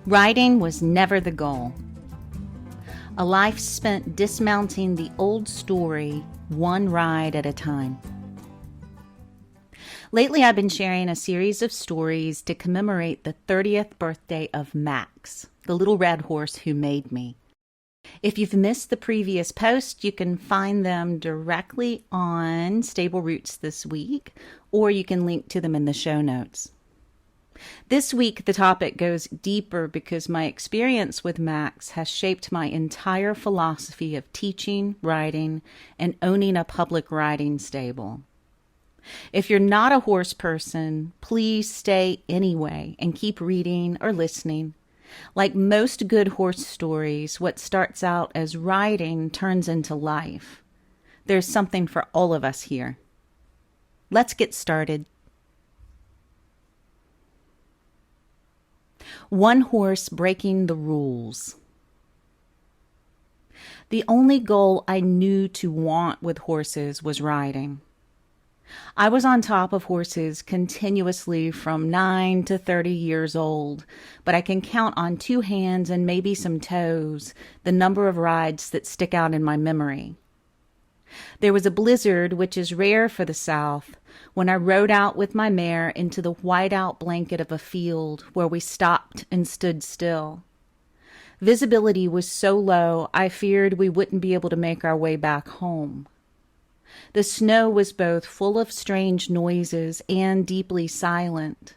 Riding was never the goal. A life spent dismounting the old story, one ride at a time. Lately, I've been sharing a series of stories to commemorate the 30th birthday of Max, the little red horse who made me. If you've missed the previous post, you can find them directly on Stable Roots this week, or you can link to them in the show notes. This week, the topic goes deeper because my experience with Max has shaped my entire philosophy of teaching, riding, and owning a public riding stable. If you're not a horse person, please stay anyway and keep reading or listening. Like most good horse stories, what starts out as riding turns into life. There's something for all of us here. Let's get started. One horse breaking the rules. The only goal I knew to want with horses was riding. I was on top of horses continuously from 9 to 30 years old, but I can count on two hands and maybe some toes the number of rides that stick out in my memory. There was a blizzard, which is rare for the South, when I rode out with my mare into the whiteout blanket of a field where we stopped and stood still. Visibility was so low, I feared we wouldn't be able to make our way back home. The snow was both full of strange noises and deeply silent.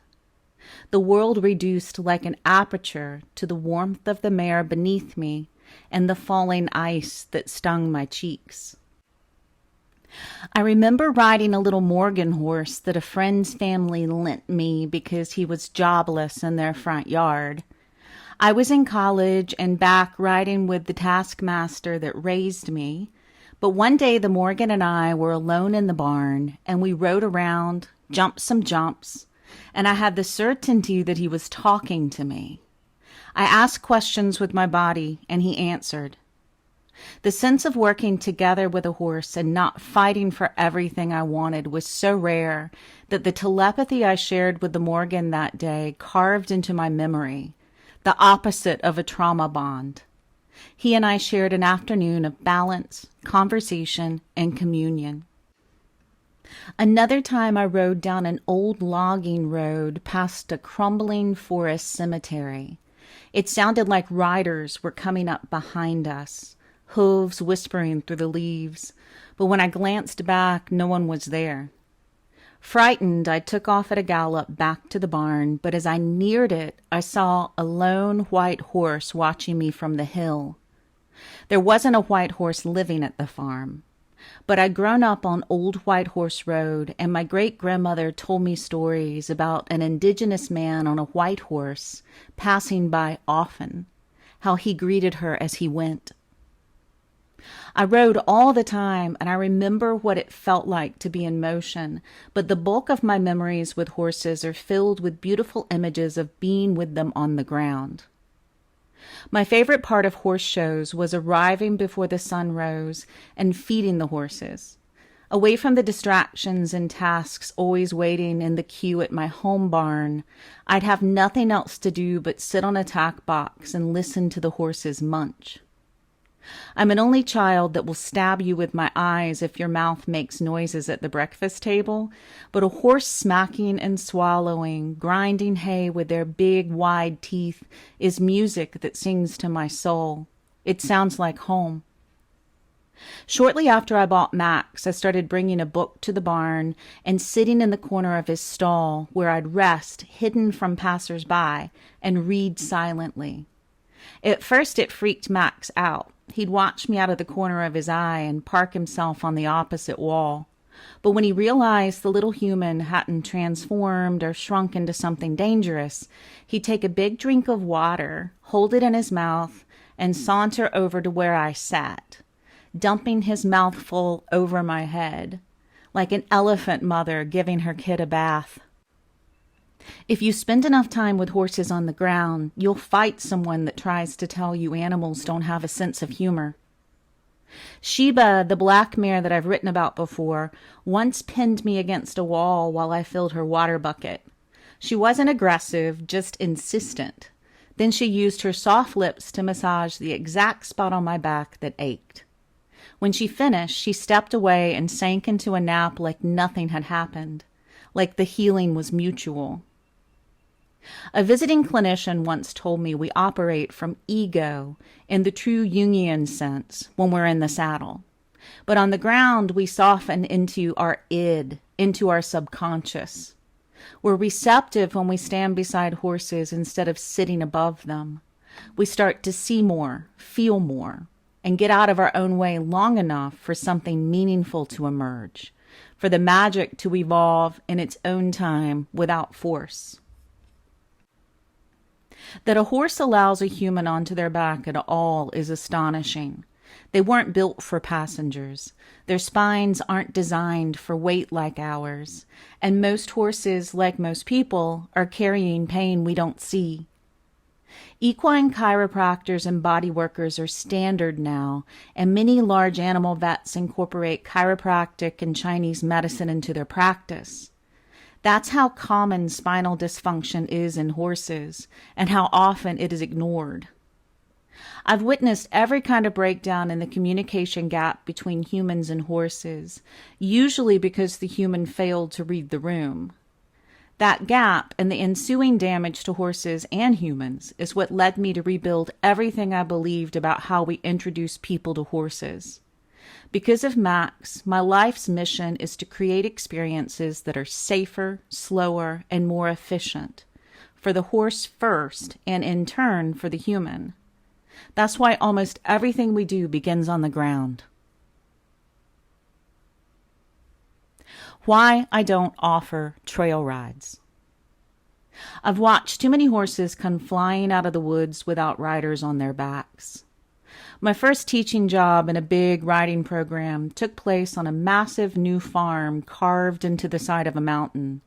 The world reduced like an aperture to the warmth of the mare beneath me and the falling ice that stung my cheeks. I remember riding a little Morgan horse that a friend's family lent me because he was jobless in their front yard. I was in college and back riding with the taskmaster that raised me, but one day the Morgan and I were alone in the barn and we rode around, jumped some jumps, and I had the certainty that he was talking to me. I asked questions with my body and he answered. The sense of working together with a horse and not fighting for everything I wanted was so rare that the telepathy I shared with the Morgan that day carved into my memory, the opposite of a trauma bond. He and I shared an afternoon of balance, conversation, and communion. Another time I rode down an old logging road past a crumbling forest cemetery. It sounded like riders were coming up behind us, hooves whispering through the leaves, but when I glanced back, no one was there. Frightened, I took off at a gallop back to the barn, but as I neared it, I saw a lone white horse watching me from the hill. There wasn't a white horse living at the farm, but I'd grown up on Old White Horse Road, and my great-grandmother told me stories about an indigenous man on a white horse passing by often, how he greeted her as he went. I rode all the time, and I remember what it felt like to be in motion, but the bulk of my memories with horses are filled with beautiful images of being with them on the ground. My favorite part of horse shows was arriving before the sun rose and feeding the horses. Away from the distractions and tasks always waiting in the queue at my home barn, I'd have nothing else to do but sit on a tack box and listen to the horses munch. I'm an only child that will stab you with my eyes if your mouth makes noises at the breakfast table, but a horse smacking and swallowing, grinding hay with their big, wide teeth is music that sings to my soul. It sounds like home. Shortly after I bought Max, I started bringing a book to the barn and sitting in the corner of his stall where I'd rest, hidden from passers-by, and read silently. At first it freaked Max out. He'd watch me out of the corner of his eye and park himself on the opposite wall. But when he realized the little human hadn't transformed or shrunk into something dangerous, he'd take a big drink of water, hold it in his mouth, and saunter over to where I sat, dumping his mouthful over my head, like an elephant mother giving her kid a bath. If you spend enough time with horses on the ground, you'll fight someone that tries to tell you animals don't have a sense of humor. Sheba, the black mare that I've written about before, once pinned me against a wall while I filled her water bucket. She wasn't aggressive, just insistent. Then she used her soft lips to massage the exact spot on my back that ached. When she finished, she stepped away and sank into a nap like nothing had happened, like the healing was mutual. A visiting clinician once told me we operate from ego in the true Jungian sense when we're in the saddle. But on the ground, we soften into our id, into our subconscious. We're receptive when we stand beside horses instead of sitting above them. We start to see more, feel more, and get out of our own way long enough for something meaningful to emerge, for the magic to evolve in its own time without force. That a horse allows a human onto their back at all is astonishing. They weren't built for passengers. Their spines aren't designed for weight like ours. And most horses, like most people, are carrying pain we don't see. Equine chiropractors and body workers are standard now, and many large animal vets incorporate chiropractic and Chinese medicine into their practice. That's how common spinal dysfunction is in horses, and how often it is ignored. I've witnessed every kind of breakdown in the communication gap between humans and horses, usually because the human failed to read the room. That gap and the ensuing damage to horses and humans is what led me to rebuild everything I believed about how we introduce people to horses. Because of Max, my life's mission is to create experiences that are safer, slower, and more efficient, for the horse first, and in turn for the human. That's why almost everything we do begins on the ground. Why I don't offer trail rides. I've watched too many horses come flying out of the woods without riders on their backs. My first teaching job in a big riding program took place on a massive new farm carved into the side of a mountain,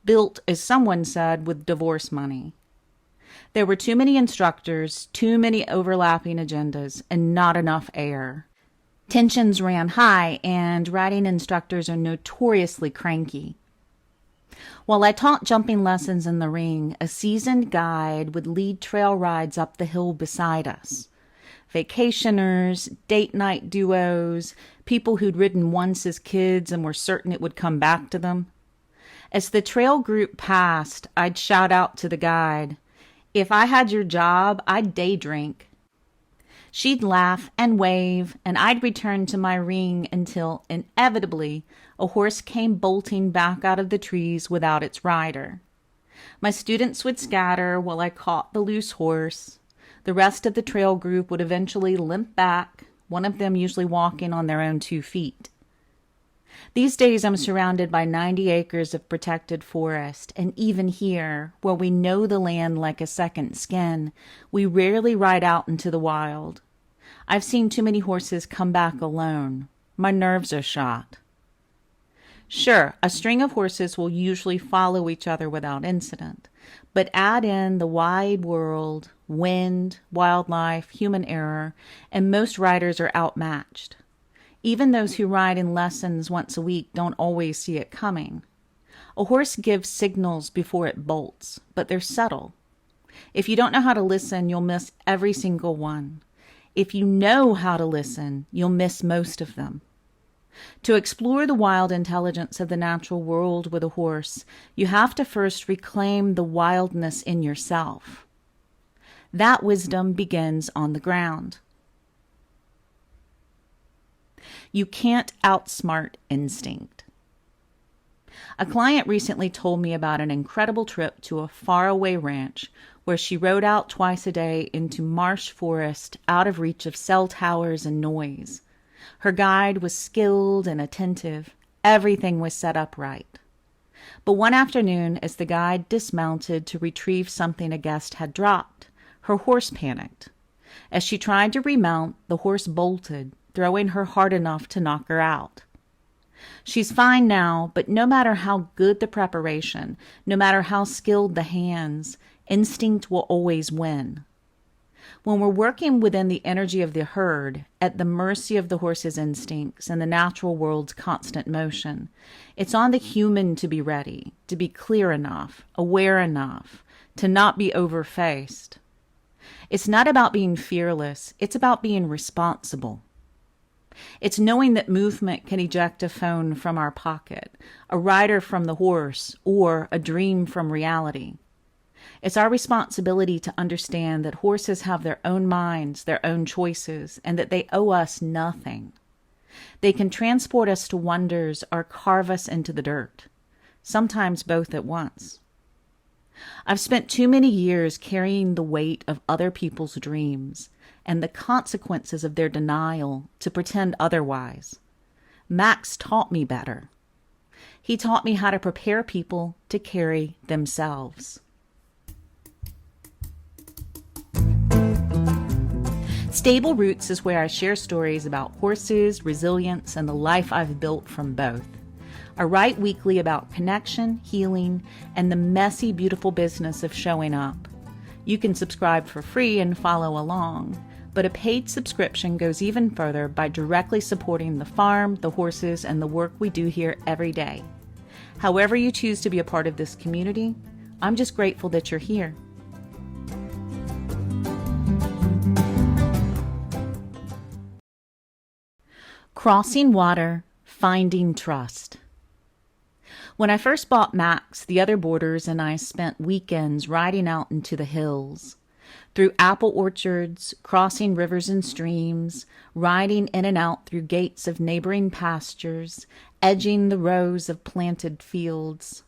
built, as someone said, with divorce money. There were too many instructors, too many overlapping agendas, and not enough air. Tensions ran high, and riding instructors are notoriously cranky. While I taught jumping lessons in the ring, a seasoned guide would lead trail rides up the hill beside us. Vacationers, date night duos, people who'd ridden once as kids and were certain it would come back to them. As the trail group passed, I'd shout out to the guide, "If I had your job, I'd day drink." She'd laugh and wave, and I'd return to my ring until, inevitably, a horse came bolting back out of the trees without its rider. My students would scatter while I caught the loose horse. The rest of the trail group would eventually limp back, one of them usually walking on their own 2 feet. These days I'm surrounded by 90 acres of protected forest, and even here, where we know the land like a second skin, we rarely ride out into the wild. I've seen too many horses come back alone. My nerves are shot. Sure, a string of horses will usually follow each other without incident, but add in the wide world, wind, wildlife, human error, and most riders are outmatched. Even those who ride in lessons once a week don't always see it coming. A horse gives signals before it bolts, but they're subtle. If you don't know how to listen, you'll miss every single one. If you know how to listen, you'll miss most of them. To explore the wild intelligence of the natural world with a horse, you have to first reclaim the wildness in yourself. That wisdom begins on the ground. You can't outsmart instinct. A client recently told me about an incredible trip to a faraway ranch where she rode out twice a day into marsh forest out of reach of cell towers and noise. Her guide was skilled and attentive. Everything was set up right. But one afternoon, as the guide dismounted to retrieve something a guest had dropped, her horse panicked. As she tried to remount, the horse bolted, throwing her hard enough to knock her out. She's fine now, but no matter how good the preparation, no matter how skilled the hands, instinct will always win. When we're working within the energy of the herd, at the mercy of the horse's instincts and the natural world's constant motion, it's on the human to be ready, to be clear enough, aware enough, to not be overfaced. It's not about being fearless, it's about being responsible. It's knowing that movement can eject a phone from our pocket, a rider from the horse, or a dream from reality. It's our responsibility to understand that horses have their own minds, their own choices, and that they owe us nothing. They can transport us to wonders or carve us into the dirt, sometimes both at once. I've spent too many years carrying the weight of other people's dreams and the consequences of their denial to pretend otherwise. Max taught me better. He taught me how to prepare people to carry themselves. Stable Roots is where I share stories about horses, resilience, and the life I've built from both. I write weekly about connection, healing, and the messy, beautiful business of showing up. You can subscribe for free and follow along, but a paid subscription goes even further by directly supporting the farm, the horses, and the work we do here every day. However you choose to be a part of this community, I'm just grateful that you're here. Crossing water, finding trust. When I first bought Max, the other boarders and I spent weekends riding out into the hills, through apple orchards, crossing rivers and streams, riding in and out through gates of neighboring pastures, edging the rows of planted fields.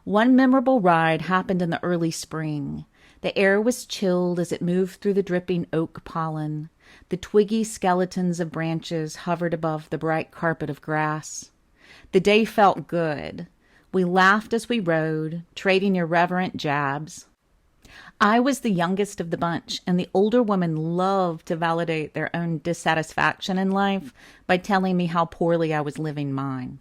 One memorable ride happened in the early spring. The air was chilled as it moved through the dripping oak pollen. The twiggy skeletons of branches hovered above the bright carpet of grass. The day felt good. We laughed as we rode, trading irreverent jabs. I was the youngest of the bunch, and the older women loved to validate their own dissatisfaction in life by telling me how poorly I was living mine.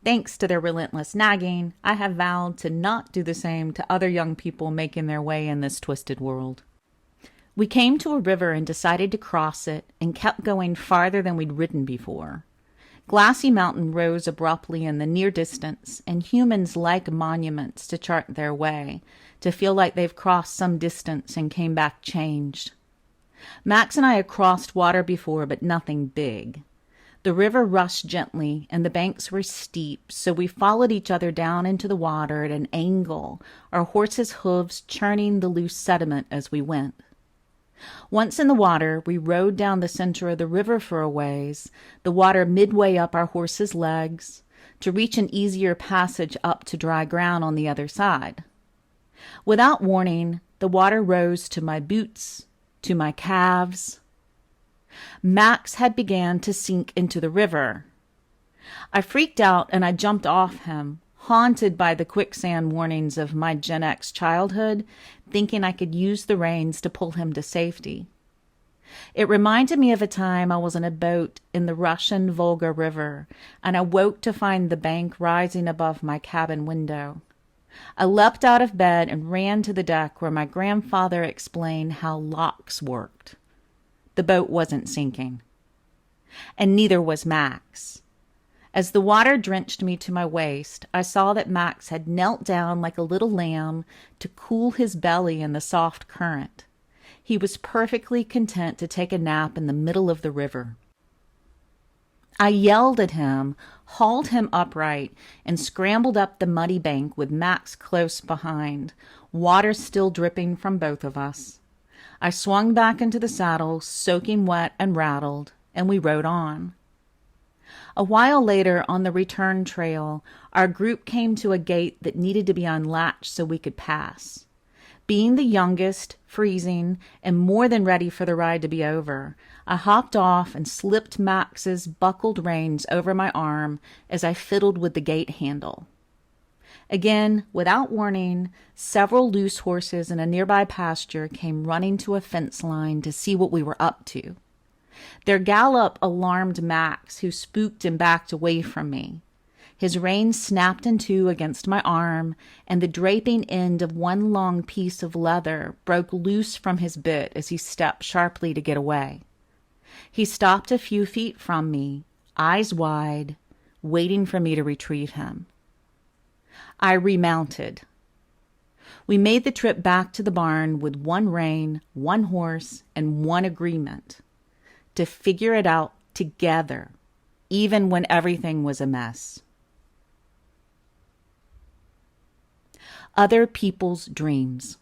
Thanks to their relentless nagging, I have vowed to not do the same to other young people making their way in this twisted world. We came to a river and decided to cross it and kept going farther than we'd ridden before. Glassy Mountain rose abruptly in the near distance, and humans like monuments to chart their way, to feel like they've crossed some distance and came back changed. Max and I had crossed water before, but nothing big. The river rushed gently, and the banks were steep, so we followed each other down into the water at an angle, our horses' hooves churning the loose sediment as we went. Once in the water, we rode down the center of the river for a ways, the water midway up our horses' legs, to reach an easier passage up to dry ground on the other side. Without warning, the water rose to my boots, to my calves. Max had began to sink into the river. I freaked out and I jumped off him, haunted by the quicksand warnings of my Gen X childhood, thinking I could use the reins to pull him to safety. It reminded me of a time I was in a boat in the Russian Volga River, and I woke to find the bank rising above my cabin window. I leapt out of bed and ran to the deck where my grandfather explained how locks worked. The boat wasn't sinking, and neither was Max. As the water drenched me to my waist, I saw that Max had knelt down like a little lamb to cool his belly in the soft current. He was perfectly content to take a nap in the middle of the river. I yelled at him, hauled him upright, and scrambled up the muddy bank with Max close behind, water still dripping from both of us. I swung back into the saddle, soaking wet and rattled, and we rode on. A while later, on the return trail, our group came to a gate that needed to be unlatched so we could pass. Being the youngest, freezing, and more than ready for the ride to be over, I hopped off and slipped Max's buckled reins over my arm as I fiddled with the gate handle. Again, without warning, several loose horses in a nearby pasture came running to a fence line to see what we were up to. Their gallop alarmed Max, who spooked and backed away from me. His reins snapped in two against my arm, and the draping end of one long piece of leather broke loose from his bit as he stepped sharply to get away. He stopped a few feet from me, eyes wide, waiting for me to retrieve him. I remounted. We made the trip back to the barn with one rein, one horse, and one agreement: to figure it out together, even when everything was a mess. Other people's dreams.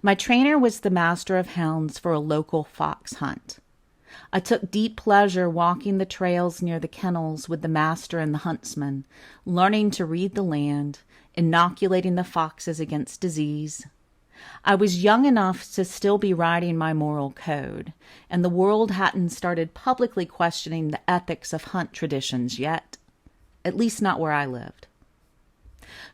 My trainer was the master of hounds for a local fox hunt. I took deep pleasure walking the trails near the kennels with the master and the huntsman, learning to read the land, inoculating the foxes against disease. I was young enough to still be writing my moral code, and the world hadn't started publicly questioning the ethics of hunt traditions yet, at least not where I lived.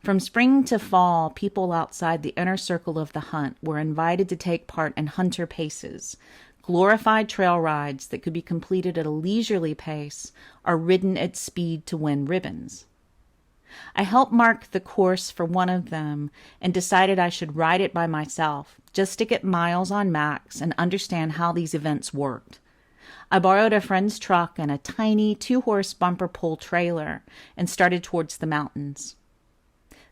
From spring to fall, people outside the inner circle of the hunt were invited to take part in hunter paces, glorified trail rides that could be completed at a leisurely pace or ridden at speed to win ribbons. I helped mark the course for one of them and decided I should ride it by myself, just to get miles on max and understand how these events worked. I borrowed a friend's truck and a tiny 2-horse bumper pull trailer and started towards the mountains.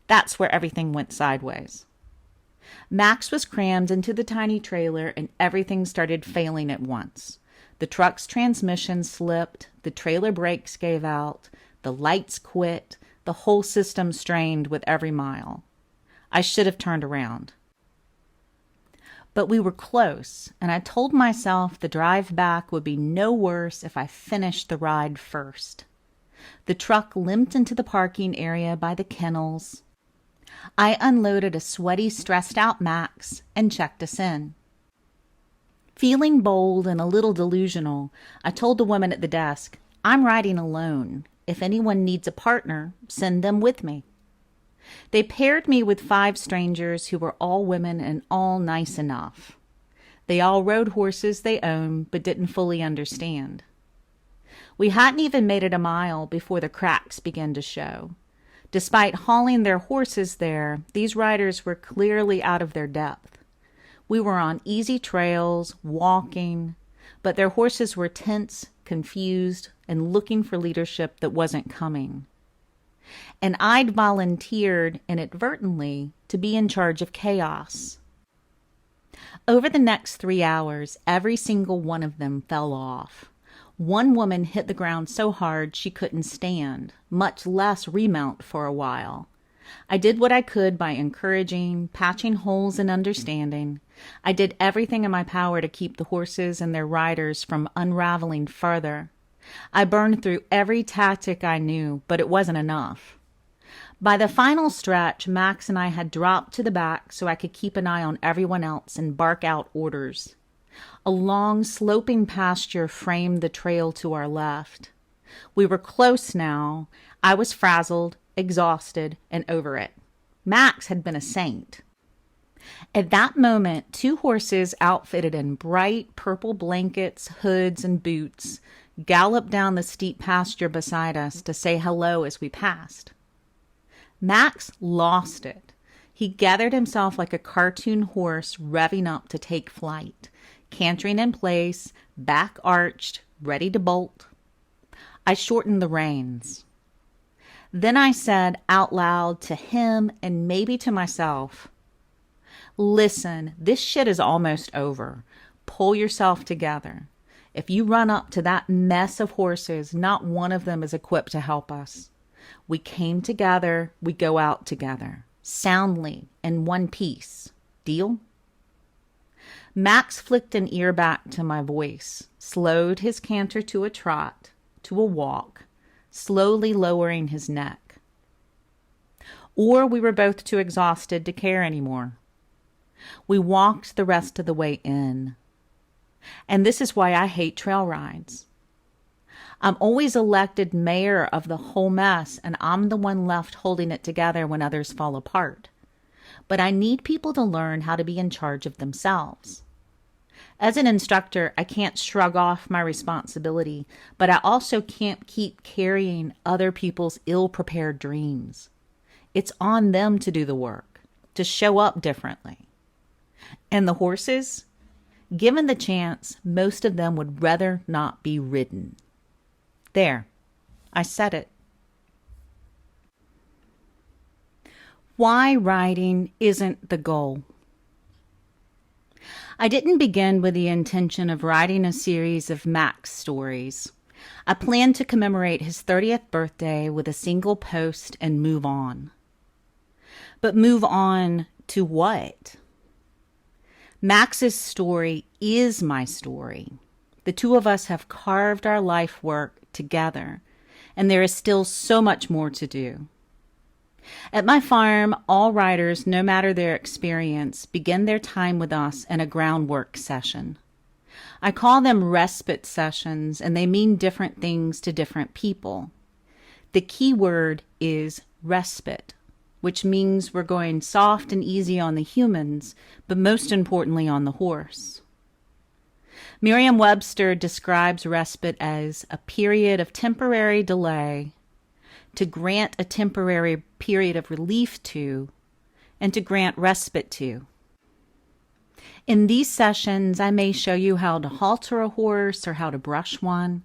That's where everything went sideways. Max was crammed into the tiny trailer and everything started failing at once. The truck's transmission slipped, the trailer brakes gave out, the lights quit, the whole system strained with every mile. I should have turned around. But we were close, and I told myself the drive back would be no worse if I finished the ride first. The truck limped into the parking area by the kennels. I unloaded a sweaty, stressed-out Max and checked us in. Feeling bold and a little delusional, I told the woman at the desk, "I'm riding alone. If anyone needs a partner, send them with me." They paired me with 5 strangers who were all women and all nice enough. They all rode horses they owned but didn't fully understand. We hadn't even made it a mile before the cracks began to show. Despite hauling their horses there, these riders were clearly out of their depth. We were on easy trails, walking, but their horses were tense, confused, and looking for leadership that wasn't coming. And I'd volunteered, inadvertently, to be in charge of chaos. Over the next 3 hours, every single one of them fell off. One woman hit the ground so hard she couldn't stand, much less remount for a while. I did what I could by encouraging, patching holes and understanding. I did everything in my power to keep the horses and their riders from unraveling further. I burned through every tactic I knew, but it wasn't enough. By the final stretch, Max and I had dropped to the back so I could keep an eye on everyone else and bark out orders. A long, sloping pasture framed the trail to our left. We were close now. I was frazzled, exhausted, and over it. Max had been a saint. At that moment, 2 horses outfitted in bright purple blankets, hoods, and boots galloped down the steep pasture beside us to say hello as we passed. Max lost it. He gathered himself like a cartoon horse revving up to take flight, cantering in place, back arched, ready to bolt. I shortened the reins. Then I said out loud to him and maybe to myself, "Listen, this shit is almost over. Pull yourself together. If you run up to that mess of horses, not one of them is equipped to help us. We came together, we go out together, soundly, in one piece. Deal?" Max flicked an ear back to my voice, slowed his canter to a trot, to a walk, slowly lowering his neck. Or we were both too exhausted to care anymore. We walked the rest of the way in. And this is why I hate trail rides. I'm always elected mayor of the whole mess, and I'm the one left holding it together when others fall apart. But I need people to learn how to be in charge of themselves. As an instructor, I can't shrug off my responsibility, but I also can't keep carrying other people's ill-prepared dreams. It's on them to do the work, to show up differently. And the horses? Given the chance, most of them would rather not be ridden. There, I said it. Why riding isn't the goal. I didn't begin with the intention of writing a series of Max stories. I planned to commemorate his 30th birthday with a single post and move on. But move on to what? Max's story is my story. The two of us have carved our life work together, and there is still so much more to do. At my farm, all riders, no matter their experience, begin their time with us in a groundwork session. I call them respite sessions, and they mean different things to different people. The key word is respite, which means we're going soft and easy on the humans, but most importantly on the horse. Merriam-Webster describes respite as a period of temporary delay, to grant a temporary period of relief to, and to grant respite to. In these sessions, I may show you how to halter a horse or how to brush one.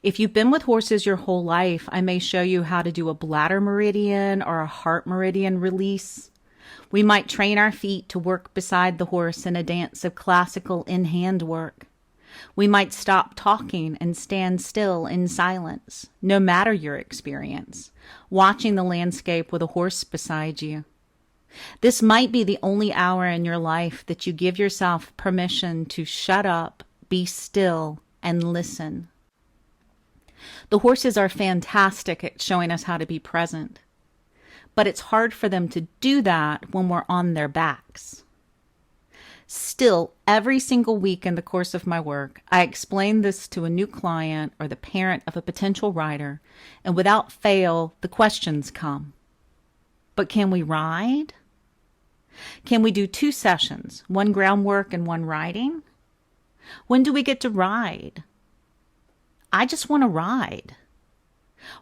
If you've been with horses your whole life, I may show you how to do a bladder meridian or a heart meridian release. We might train our feet to work beside the horse in a dance of classical in-hand work. We might stop talking and stand still in silence, no matter your experience, watching the landscape with a horse beside you. This might be the only hour in your life that you give yourself permission to shut up, be still, and listen. The horses are fantastic at showing us how to be present, but it's hard for them to do that when we're on their backs. Still, every single week in the course of my work, I explain this to a new client or the parent of a potential rider, and without fail, the questions come. But can we ride? Can we do 2 sessions, one groundwork and one riding? When do we get to ride? I just want to ride.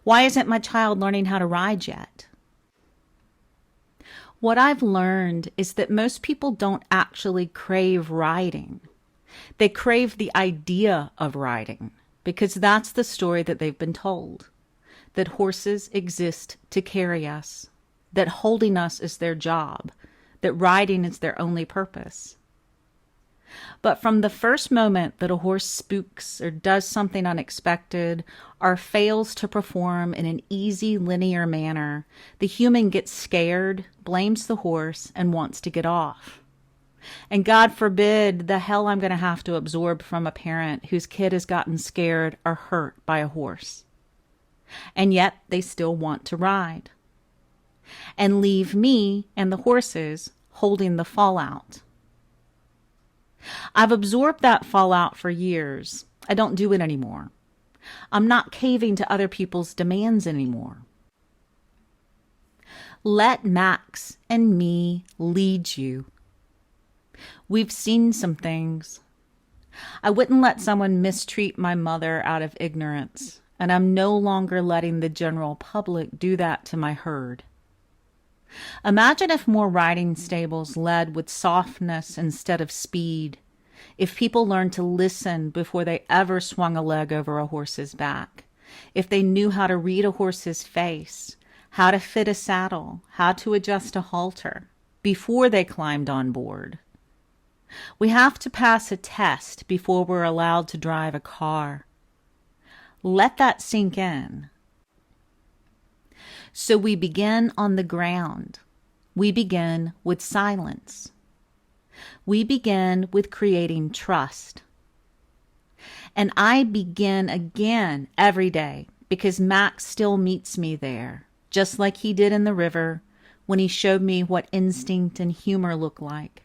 Why isn't my child learning how to ride yet? What I've learned is that most people don't actually crave riding. They crave the idea of riding because that's the story that they've been told, that horses exist to carry us, that holding us is their job, that riding is their only purpose. But from the first moment that a horse spooks or does something unexpected or fails to perform in an easy, linear manner, the human gets scared, blames the horse, and wants to get off. And God forbid the hell I'm going to have to absorb from a parent whose kid has gotten scared or hurt by a horse. And yet they still want to ride. And leave me and the horses holding the fallout. I've absorbed that fallout for years. I don't do it anymore. I'm not caving to other people's demands anymore. Let Max and me lead you. We've seen some things. I wouldn't let someone mistreat my mother out of ignorance, and I'm no longer letting the general public do that to my herd. Imagine if more riding stables led with softness instead of speed, if people learned to listen before they ever swung a leg over a horse's back, if they knew how to read a horse's face, how to fit a saddle, how to adjust a halter, before they climbed on board. We have to pass a test before we're allowed to drive a car. Let that sink in. So we begin on the ground. We begin with silence. We begin with creating trust. And I begin again every day because Max still meets me there, just like he did in the river when he showed me what instinct and humor look like,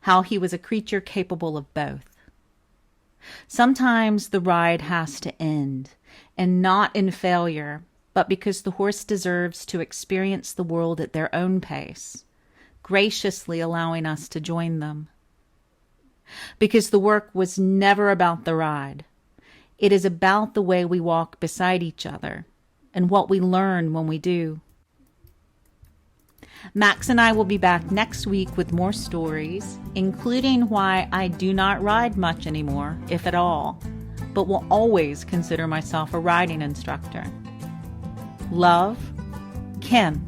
how he was a creature capable of both. Sometimes the ride has to end, and not in failure, but because the horse deserves to experience the world at their own pace, graciously allowing us to join them. Because the work was never about the ride. It is about the way we walk beside each other and what we learn when we do. Max and I will be back next week with more stories, including why I do not ride much anymore, if at all, but will always consider myself a riding instructor. Love, Kim.